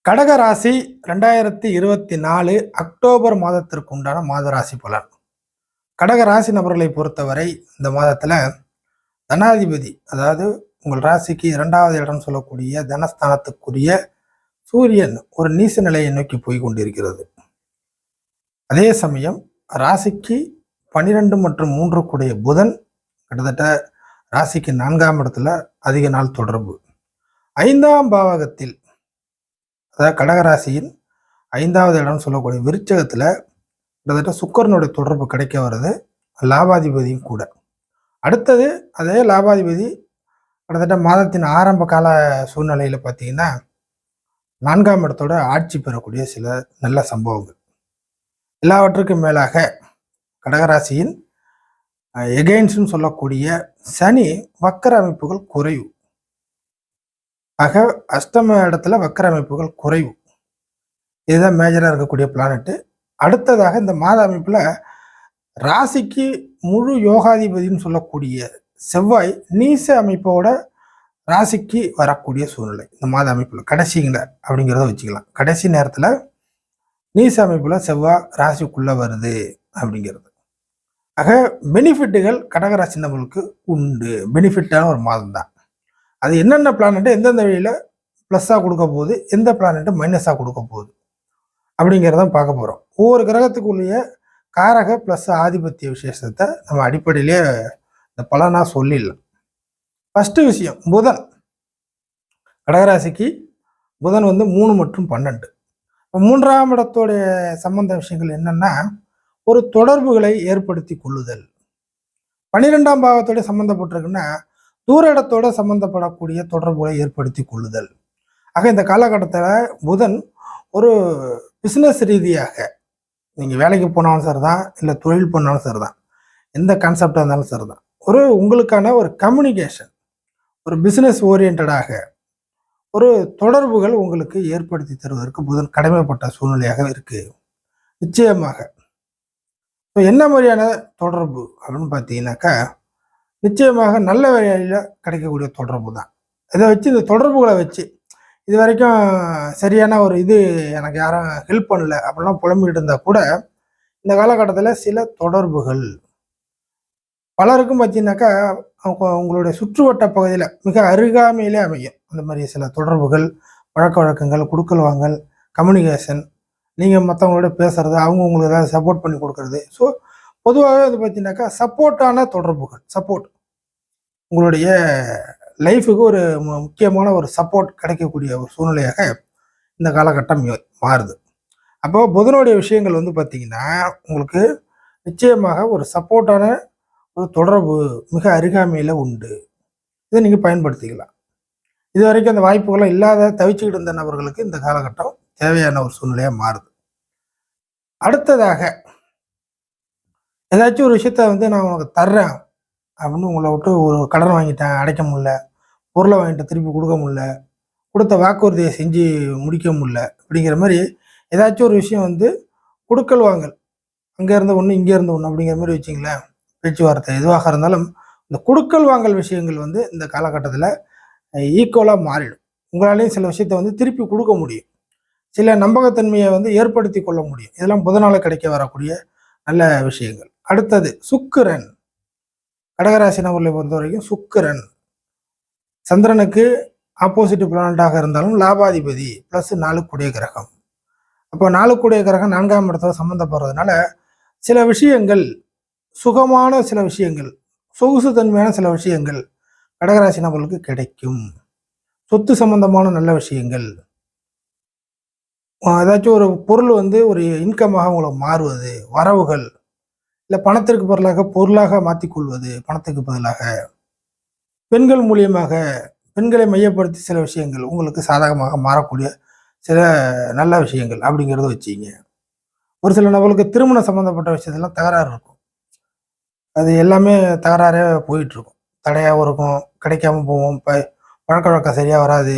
கடக ராசி 2024 அக்டோபர் மாதத்திற்கு உண்டான மாத ராசி பலன். கடக ராசி நபர்களை பொறுத்தவரை இந்த மாதத்துல தனாதிபதி, அதாவது உங்கள் ராசிக்கு 2வது இடம் சொல்லக்கூடிய தனஸ்தானத்துக்குரிய சூரியன் ஒரு நீச நிலையை நோக்கி போய் கொண்டிருக்கிறது. அதே சமயம் ராசிக்கு 12 மற்றும் 3 கூடிய புதன் கிட்டத்தட்ட ராசிக்கு 4ஆம் இடத்துல அதிக நாள் தொடர்பு. 5ஆம் பாவகத்தில், அதாவது கடகராசியின் 5வது இடம் சொல்லக்கூடிய விருச்சகத்துல கிட்டத்தட்ட சுக்கிரனுடைய தொடர்பு கிடைக்க வருது, லாபாதிபதியும் கூட. அடுத்தது அதே லாபாதிபதி கிட்டத்தட்ட மாதத்தின் ஆரம்ப கால சூழ்நிலையில பார்த்தீங்கன்னா 4ஆம் இடத்தோட ஆட்சி பெறக்கூடிய சில நல்ல சம்பவங்கள். எல்லாவற்றுக்கும் மேலாக கடகராசியின் எகெயின்ஸ்ன்னு சொல்லக்கூடிய சனி வக்கர அமைப்புகள் குறைவு. ஆக அஷ்டம இடத்துல வக்கர அமைப்புகள் குறைவு. இதுதான் மேஜரா இருக்கக்கூடிய பிளானட்டு. அடுத்ததாக இந்த மாத அமைப்புல ராசிக்கு முழு யோகாதிபதினு சொல்லக்கூடிய செவ்வாய் நீச அமைப்போட ராசிக்கு வரக்கூடிய சூழ்நிலை இந்த மாத அமைப்புல கடைசிங்கள அப்படிங்கிறத வச்சுக்கலாம். கடைசி நேரத்துல நீச அமைப்புல செவ்வாய் ராசிக்குள்ள வருது அப்படிங்கிறது. ஆக பெனிஃபிட்டுகள் கடகராசி நபர்களுக்கு உண்டு. பெனிஃபிட்டான ஒரு மாதம் தான். அது என்னென்ன பிளானட்டு எந்தெந்த வழியில ப்ளஸ்ஸாக கொடுக்க போகுது, எந்த பிளானட்டு மைனஸாக கொடுக்க போகுது அப்படிங்கிறதான் பார்க்க போகிறோம். ஒவ்வொரு கிரகத்துக்குள்ளேயே காரக ப்ளஸ் ஆதிபத்திய விசேஷத்தை நம்ம அடிப்படையிலே இந்த பலனாக சொல்லிடலாம். ஃபஸ்ட்டு விஷயம், புதன். கடகராசிக்கு புதன் 3 மற்றும் 12. 3ஆம் இடத்தோடைய சம்பந்த விஷயங்கள் என்னன்னா, ஒரு தொடர்புகளை ஏற்படுத்தி கொள்ளுதல். 12ஆம் பாவத்தோட சம்பந்தப்பட்டிருக்குன்னா தூர இடத்தோட சம்பந்தப்படக்கூடிய தொடர்புகளை ஏற்படுத்தி கொள்ளுதல். ஆக இந்த காலகட்டத்தில் புதன் ஒரு பிஸ்னஸ் ரீதியாக நீங்கள் வேலைக்கு போனாலும் சரிதான், இல்லை தொழில் பண்ணாலும் சரிதான், எந்த கான்செப்டாக இருந்தாலும் சரிதான், ஒரு உங்களுக்கான ஒரு கம்யூனிகேஷன், ஒரு பிஸ்னஸ் ஓரியன்டாக ஒரு தொடர்புகள் உங்களுக்கு ஏற்படுத்தி தருவதற்கு புதன் கடமைப்பட்ட சூழ்நிலையாக இருக்கு. நிச்சயமாக என்ன மாதிரியான தொடர்பு அப்படின்னு பார்த்தீங்கன்னாக்கா, நிச்சயமாக நல்ல வழியில் கிடைக்கக்கூடிய தொடர்பு தான். இதை வச்சு இந்த தொடர்புகளை வச்சு இது வரைக்கும் சரியான ஒரு இது எனக்கு யாரும் ஹெல்ப் பண்ணல அப்படிலாம் புலம்பிக்கிட்டு இருந்தால் கூட இந்த காலகட்டத்தில் சில தொடர்புகள் பலருக்கும் பார்த்தீங்கன்னாக்கா உங்களுடைய சுற்றுவட்ட பகுதியில் மிக அருகாமையிலே அமையும். அந்த மாதிரி சில தொடர்புகள், பழக்க வழக்கங்கள், குடுக்கல் வாங்கல், கம்யூனிகேஷன், நீங்கள் மற்றவங்களோட பேசுறது, அவங்க உங்களுக்கு ஏதாவது சப்போர்ட் பண்ணி கொடுக்கறது. ஸோ பொதுவாகவே அது பார்த்தீங்கன்னாக்கா சப்போர்ட்டான தொடர்புகள், சப்போர்ட் உங்களுடைய லைஃபுக்கு ஒரு முக்கியமான ஒரு சப்போர்ட் கிடைக்கக்கூடிய ஒரு சூழ்நிலையாக இந்த காலகட்டம் மாறுது. அப்போ புதனுடைய விஷயங்கள் பார்த்தீங்கன்னா உங்களுக்கு நிச்சயமாக ஒரு சப்போர்ட்டான ஒரு தொடர்பு மிக அருகாமையில் உண்டு. இதை நீங்கள் பயன்படுத்திக்கலாம். இது வரைக்கும் அந்த வாய்ப்புகள்லாம் இல்லாத தவிச்சுக்கிட்டு இருந்த நபர்களுக்கு இந்த காலகட்டம் தேவையான ஒரு சூழ்நிலையாக மாறுது. அடுத்ததாக ஏதாச்சும் ஒரு விஷயத்த நான் உனக்கு தர்றேன் அப்படின்னு உங்களை விட்டு ஒரு கடன் வாங்கிட்டேன், அடைக்க முடியல, பொருளை வாங்கிட்டு திருப்பி கொடுக்க முடியல, கொடுத்த வாக்குறுதியை செஞ்சு முடிக்க முடியல அப்படிங்கிற மாதிரி ஏதாச்சும் ஒரு விஷயம் கொடுக்கல் வாங்கல், அங்கே இருந்த ஒன்று இங்கே இருந்த ஒன்று அப்படிங்கிற மாதிரி வச்சிங்களேன், பேச்சுவார்த்தை எதுவாக இருந்தாலும் இந்த கொடுக்கல் வாங்கல் விஷயங்கள் இந்த காலகட்டத்தில் ஈக்குவலாக மாறிடும். உங்களாலேயும் சில விஷயத்த திருப்பி கொடுக்க முடியும், சில நம்பகத்தன்மையை ஏற்படுத்தி கொள்ள முடியும். இதெல்லாம் புதனால கிடைக்க வரக்கூடிய நல்ல விஷயங்கள். அடுத்தது சுக்கிரன். கடகராசி நபர்களை பொறுத்த வரைக்கும் சுக்கிரன் சந்திரனுக்கு ஆப்போசிட் பிளானட்டாக இருந்தாலும் லாபாதிபதி ப்ளஸ் 4 கூடிய கிரகம். அப்போ 4 கூடிய கிரகம் 4ஆம் இடத்துல சம்மந்தப்படுறதுனால சில விஷயங்கள், சுகமான சில விஷயங்கள், சொகுசு தன்மையான சில விஷயங்கள் கடகராசி நபர்களுக்கு கிடைக்கும். சொத்து சம்பந்தமான நல்ல விஷயங்கள், ஏதாச்சும் ஒரு பொருள் ஒரு இன்கமாக உங்களுக்கு மாறுவது, வரவுகள், இல்லை பணத்திற்கு பதிலாக பொருளாக மாற்றிக்கொள்வது, பணத்துக்கு பதிலாக பெண்கள் மூலியமாக பெண்களை மையப்படுத்தி சில விஷயங்கள் உங்களுக்கு சாதகமாக மாறக்கூடிய சில நல்ல விஷயங்கள் அப்படிங்கிறத வச்சுங்க. ஒரு சில நபர்களுக்கு திருமணம் சம்மந்தப்பட்ட விஷயத்தெல்லாம் தகராறு இருக்கும். அது எல்லாமே தகராறே போயிட்டுருக்கும், தடையாகவும் இருக்கும், கிடைக்காம போவோம், பழக்க வழக்கம் சரியாக வராது,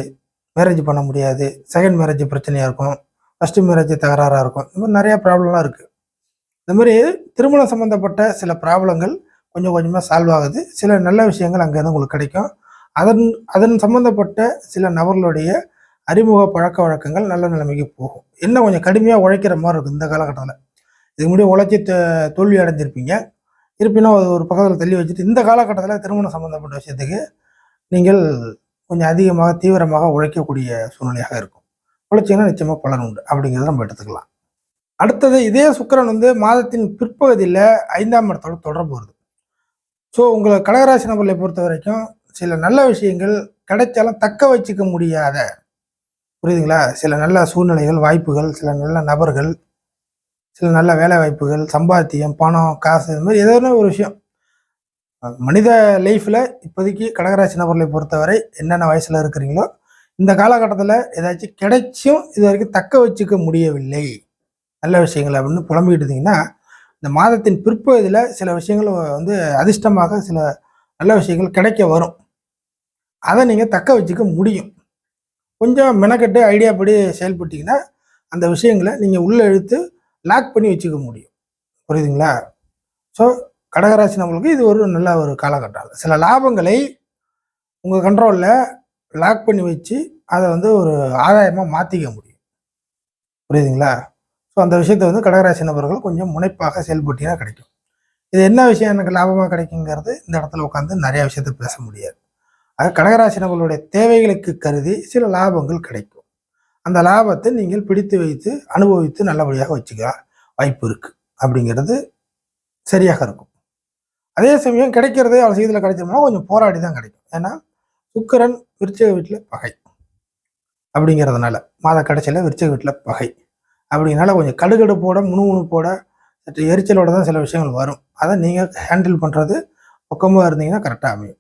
மேரேஜ் பண்ண முடியாது, செகண்ட் மேரேஜ் பிரச்சனையாக இருக்கும், ஃபஸ்ட்டு மேரேஜ் தகராறாக இருக்கும். இந்த மாதிரி நிறையா ப்ராப்ளம்லாம் இருக்குது. இந்த மாதிரி திருமணம் சம்மந்தப்பட்ட சில ப்ராப்ளங்கள் கொஞ்சம் கொஞ்சமாக சால்வ் ஆகுது. சில நல்ல விஷயங்கள் அங்கேருந்து உங்களுக்கு கிடைக்கும். அதன் சம்மந்தப்பட்ட சில நபர்களுடைய அறிமுக பழக்க வழக்கங்கள் நல்ல நிலைமைக்கு போகும். என்ன கொஞ்சம் கடுமையாக உழைக்கிற மாதிரி இருக்கும் இந்த காலகட்டத்தில். இதுக்கு முன்னாடி உழைச்சி தோல்வி அடைஞ்சிருப்பீங்க. இருப்பினும் அது ஒரு பக்கத்தில் தள்ளி வச்சுட்டு இந்த காலகட்டத்தில் திருமணம் சம்மந்தப்பட்ட விஷயத்துக்கு நீங்கள் கொஞ்சம் அதிகமாக தீவிரமாக உழைக்கக்கூடிய சூழ்நிலையாக இருக்கும். உழைச்சிங்கன்னா நிச்சயமாக பலன் உண்டு அப்படிங்கிறத நம்ம எடுத்துக்கலாம். அடுத்தது இதே சுக்கிரன் வந்து மாதத்தின் பிற்பகுதியில் 5ஆம் இடத்தோட தொடர்பு வருது. ஸோ உங்களை கடகராசி நபர்களை பொறுத்த வரைக்கும் சில நல்ல விஷயங்கள் கிடைச்சாலும் தக்க வச்சுக்க முடியாத, புரியுதுங்களா, சில நல்ல சூழ்நிலைகள், வாய்ப்புகள், சில நல்ல நபர்கள், சில நல்ல வேலை வாய்ப்புகள், சம்பாத்தியம், பணம், காசு, இது மாதிரி ஏதோ ஒரு விஷயம் மனித லைஃப்பில் இப்போதைக்கு கடகராசி நபர்களை பொறுத்தவரை என்னென்ன வயசில் இருக்கிறீங்களோ இந்த காலகட்டத்தில் ஏதாச்சும் கிடைச்சும் இது வரைக்கும் தக்க வச்சுக்க முடியவில்லை நல்ல விஷயங்கள் அப்படின்னு புலம்பிக்கிட்டு இருந்தீங்கன்னா, இந்த மாதத்தின் பிற்பகுதியில் சில விஷயங்கள் வந்து அதிர்ஷ்டமாக சில நல்ல விஷயங்கள் கிடைக்க வரும். அதை நீங்கள் தக்க வச்சுக்க முடியும். கொஞ்சம் மெனக்கெட்டு ஐடியா படி செயல்பட்டீங்கன்னா அந்த விஷயங்களை நீங்கள் உள்ளே இழுத்து லாக் பண்ணி வச்சுக்க முடியும். புரியுதுங்களா? ஸோ கடகராசி நம்மளுக்கு இது ஒரு நல்ல ஒரு காலகட்டம். சில லாபங்களை உங்கள் கண்ட்ரோலில் லாக் பண்ணி வச்சு அதை வந்து ஒரு ஆதாயமாக மாற்றிக்க முடியும். புரியுதுங்களா? ஸோ அந்த விஷயத்தை வந்து கடகராசி நபர்கள் கொஞ்சம் முனைப்பாக செயல்பட்டீங்கன்னா கிடைக்கும். இது என்ன விஷயம் எனக்கு லாபமாக கிடைக்குங்கிறது இந்த இடத்துல உட்காந்து நிறைய விஷயத்தை பேச முடியாது. ஆக கடகராசி நபர்களுடைய தேவைகளுக்கு கருதி சில லாபங்கள் கிடைக்கும். அந்த லாபத்தை நீங்கள் பிடித்து வைத்து அனுபவித்து நல்லபடியாக வச்சுக்க வாய்ப்பு இருக்குது அப்படிங்கிறது சரியாக இருக்கும். அதே சமயம் கிடைக்கிறதே அவ்வளோ சீக்கிரத்தில் கிடைச்சோம்னா கொஞ்சம் போராடி தான் கிடைக்கும். ஏன்னா சுக்கிரன் விருச்சிக வீட்டில் பகை அப்படிங்கிறதுனால, மாத கடைசியில் விருச்சிக வீட்டில் பகை அப்படிங்கிறனால கொஞ்சம் கடுகடுப்போட முணுமுணுப்போட சற்று எரிச்சலோட தான் சில விஷயங்கள் வரும். அதை நீங்கள் ஹேண்டில் பண்ணுறது பக்கமாக இருந்தீங்கன்னா கரெக்டாக அமையும்.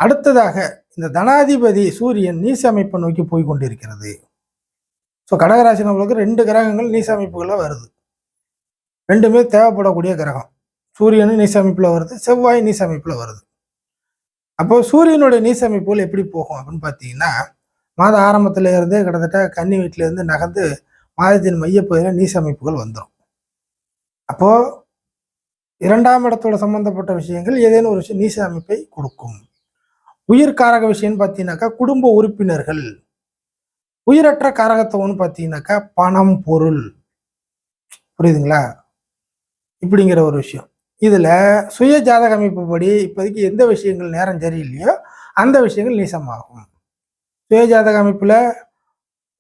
அடுத்ததாக இந்த தனாதிபதி சூரியன் நீச அமைப்பை நோக்கி போய் கொண்டிருக்கிறது. ஸோ கடகராசி நபர்களுக்கு 2 கிரகங்கள் நீச அமைப்புகளில் வருது. ரெண்டுமே தேவைப்படக்கூடிய கிரகம். சூரியனும் நீச அமைப்பில் வருது, செவ்வாய் நீச அமைப்பில் வருது. அப்போ சூரியனுடைய நீச அமைப்புகள் எப்படி போகும் அப்படின்னு பார்த்தீங்கன்னா, மாத ஆரம்பத்தில் இருந்தே கிட்டத்தட்ட கன்னி வீட்டிலேருந்து நகர்ந்து மாதத்தின் மையப்பகுதியில் நீச அமைப்புகள் வந்துடும். அப்போது 2ஆம் இடத்தோட சம்பந்தப்பட்ட விஷயங்கள் ஏதேனும் ஒரு விஷயம் நீச அமைப்பை கொடுக்கும். உயிர் காரக விஷயம்னு பார்த்தீங்கன்னாக்கா குடும்ப உறுப்பினர்கள். உயிரற்ற காரகத்துவம்னு பார்த்தீங்கன்னாக்கா பணம், பொருள். புரியுதுங்களா? இப்படிங்கிற ஒரு விஷயம். இதில் சுய ஜாதக அமைப்பு படி இப்போதைக்கு எந்த விஷயங்கள் நேரம் சரியில்லையோ அந்த விஷயங்கள் நீசமாகும். சுய ஜாதக அமைப்பில்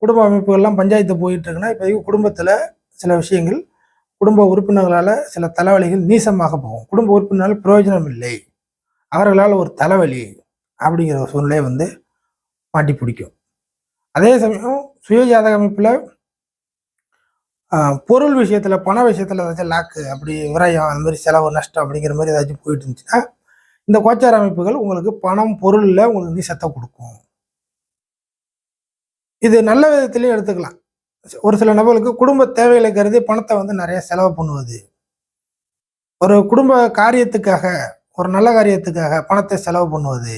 குடும்ப அமைப்புகள்லாம் பஞ்சாயத்து போயிட்டு இருக்குன்னா இப்போதைக்கு குடும்பத்தில் சில விஷயங்கள் குடும்ப உறுப்பினர்களால் சில தலைவலிகள் நீசமாக போகும். குடும்ப உறுப்பினரால் பிரயோஜனம் இல்லை, அவர்களால் ஒரு தலைவலி அப்படிங்கிற ஒரு சூழ்நிலையை வந்து மாட்டி பிடிக்கும். அதே சமயம் சுய ஜாதக அமைப்பில் பொருள் விஷயத்தில், பண விஷயத்தில் ஏதாச்சும் லாக்கு, அப்படி விரயம், அந்த மாதிரி செலவு நஷ்டம் அப்படிங்கிற மாதிரி ஏதாச்சும் போயிட்டு இருந்துச்சுன்னா இந்த கோச்சார அமைப்புகள் உங்களுக்கு பணம், பொருளில் உங்களுக்கு நீசத்தை கொடுக்கும். இது நல்ல விதத்திலையும் எடுத்துக்கலாம். ஒரு சில நபர்களுக்கு குடும்ப தேவைகளை கருதி பணத்தை வந்து நிறைய செலவு பண்ணுவது, ஒரு குடும்ப காரியத்துக்காக, ஒரு நல்ல காரியத்துக்காக பணத்தை செலவு பண்ணுவது,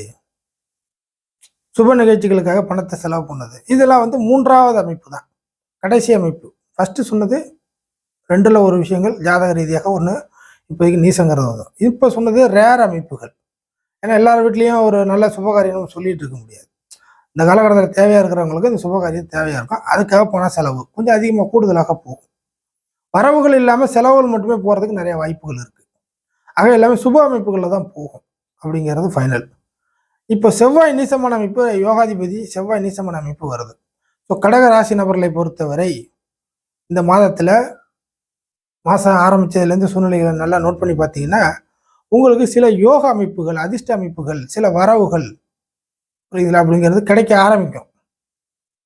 சுப நிகழ்ச்சிகளுக்காக பணத்தை செலவு பண்ணுவது, இதெல்லாம் வந்து 3வது அமைப்பு தான், கடைசி அமைப்பு. ஃபஸ்ட்டு சொன்னது 2ல் ஒரு விஷயங்கள் ஜாதக ரீதியாக ஒன்று இப்போதைக்கு நீசங்கிறது வரும். இப்போ சொன்னது ரேர் அமைப்புகள். ஏன்னா எல்லார் வீட்லேயும் ஒரு நல்ல சுபகாரியம் சொல்லிட்டு இருக்க முடியாது. இந்த காலகட்டத்தில் தேவையாக இருக்கிறவங்களுக்கு இந்த சுபகாரியம் தேவையாக இருக்கும். அதுக்காக பண செலவு கொஞ்சம் அதிகமாக கூடுதலாக போகும். வரவுகள் இல்லாமல் செலவுகள் மட்டுமே போகிறதுக்கு நிறைய வாய்ப்புகள் இருக்குது. ஆக எல்லாமே சுப அமைப்புகளில் தான் போகும் அப்படிங்கிறது ஃபைனல். இப்போ செவ்வாய் நீசமான அமைப்பு, யோகாதிபதி செவ்வாய் நீசமான அமைப்பு வருது. ஸோ கடக ராசி நபர்களை பொறுத்தவரை இந்த மாதத்தில் மாதம் ஆரம்பித்ததுலேருந்து சூழ்நிலைகளை நல்லா நோட் பண்ணி பார்த்தீங்கன்னா உங்களுக்கு சில யோக அமைப்புகள், அதிர்ஷ்ட அமைப்புகள், சில வரவுகள், புரியுதுங்களா, அப்படிங்கிறது கிடைக்க ஆரம்பிக்கும்.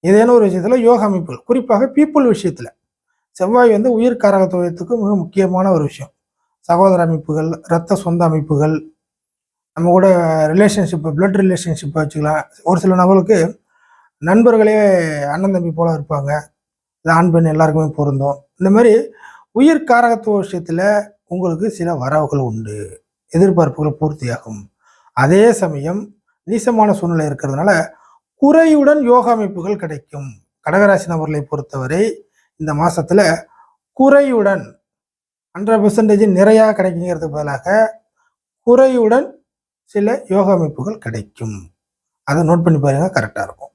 ஏதேனும் ஒரு விஷயத்தில் யோக அமைப்புகள், குறிப்பாக பீப்புள் விஷயத்தில் செவ்வாய் வந்து உயிர் காரகத்துவத்துக்கு மிக முக்கியமான ஒரு விஷயம். சகோதர அமைப்புகள், இரத்த சொந்த அமைப்புகள், நம்ம கூட ரிலேஷன்ஷிப்பு, பிளட் ரிலேஷன்ஷிப்பை வச்சுக்கலாம். ஒரு சில நபர்களுக்கு நண்பர்களே அண்ணன் தம்பி போல இருப்பாங்க. இது ஆண் பெண் எல்லாருக்குமே பொருந்தும். இந்த மாதிரி உயிர் காரகத்துவ விஷயத்தில் உங்களுக்கு சில வரவுகள் உண்டு, எதிர்பார்ப்புகள் பூர்த்தியாகும். அதே சமயம் நீசமான சூழ்நிலை இருக்கிறதுனால குறையுடன் யோக அமைப்புகள் கிடைக்கும். கடகராசி நபர்களை பொறுத்தவரை இந்த மாசத்துல குறையுடன் 100% நிறையா கிடைக்குங்கிறதுக்கு பதிலாக குறையுடன் சில யோக அமைப்புகள் கிடைக்கும். அதை நோட் பண்ணி பாருங்க, கரெக்டாக இருக்கும்.